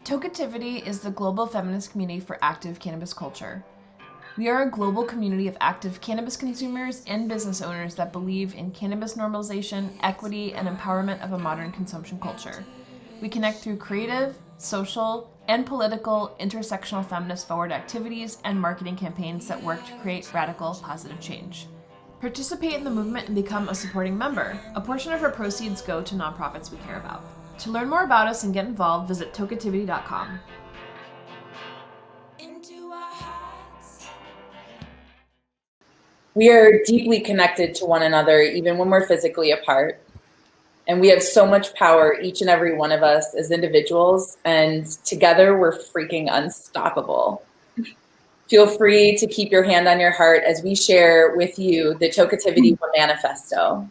Tokeativity is the global feminist community for active cannabis culture. We are a global community of active cannabis consumers and business owners that believe in cannabis normalization, equity, and empowerment of a modern consumption culture. We connect through creative, social, and political intersectional feminist forward activities and marketing campaigns that work to create radical, positive change. Participate in the movement and become a supporting member. A portion of our proceeds go to nonprofits we care about. To learn more about us and get involved, visit tokeativity.com. We are deeply connected to one another, even when we're physically apart. And we have so much power, each and every one of us as individuals, and together we're freaking unstoppable. Feel free to keep your hand on your heart as we share with you the Tokeativity Womanifesto.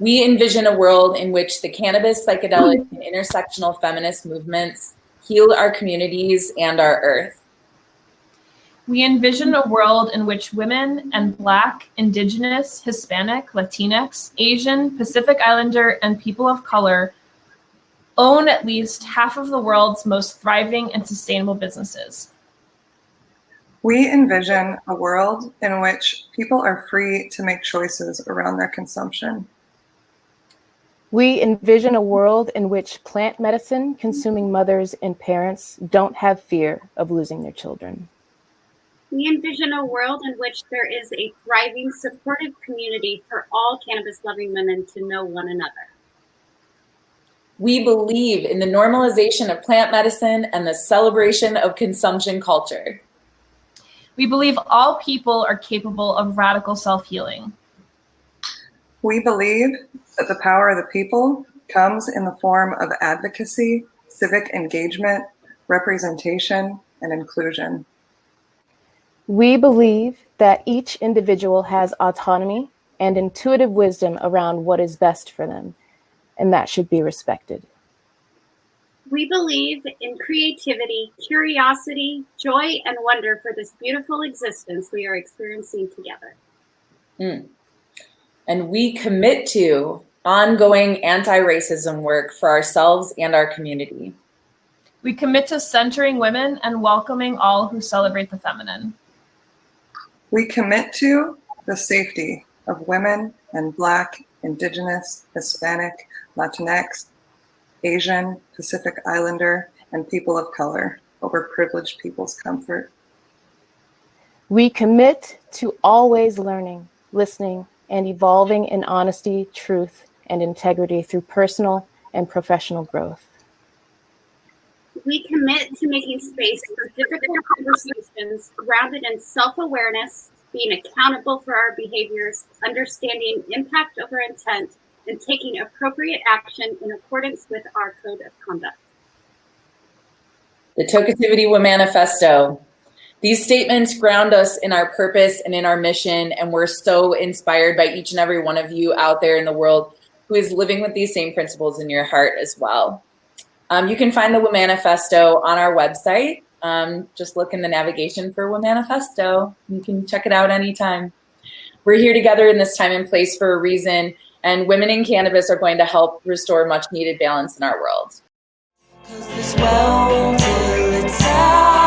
We envision a world in which the cannabis, psychedelic, and intersectional feminist movements heal our communities and our earth. We envision a world in which women and Black, Indigenous, Hispanic, Latinx, Asian, Pacific Islander, and people of color own at least half of the world's most thriving and sustainable businesses. We envision a world in which people are free to make choices around their consumption. We envision a world in which plant medicine consuming mothers and parents don't have fear of losing their children. We envision a world in which there is a thriving, supportive community for all cannabis-loving women to know one another. We believe in the normalization of plant medicine and the celebration of consumption culture. We believe all people are capable of radical self-healing. We believe that the power of the people comes in the form of advocacy, civic engagement, representation, and inclusion. We believe that each individual has autonomy and intuitive wisdom around what is best for them, and that should be respected. We believe in creativity, curiosity, joy, and wonder for this beautiful existence we are experiencing together. And we commit to ongoing anti-racism work for ourselves and our community. We commit to centering women and welcoming all who celebrate the feminine. We commit to the safety of women and Black, Indigenous, Hispanic, Latinx, Asian, Pacific Islander, and people of color over privileged people's comfort. We commit to always learning, listening, and evolving in honesty, truth, and integrity through personal and professional growth. We commit to making space for difficult conversations grounded in self-awareness, being accountable for our behaviors, understanding impact over intent, and taking appropriate action in accordance with our code of conduct. The Tokeativity Womanifesto. These statements ground us in our purpose and in our mission, and we're so inspired by each and every one of you out there in the world who is living with these same principles in your heart as well. You can find the Womanifesto on our website. Just look in the navigation for Womanifesto. You can check it out anytime. We're here together in this time and place for a reason, and women in cannabis are going to help restore much needed balance in our world. 'Cause this world till it's out.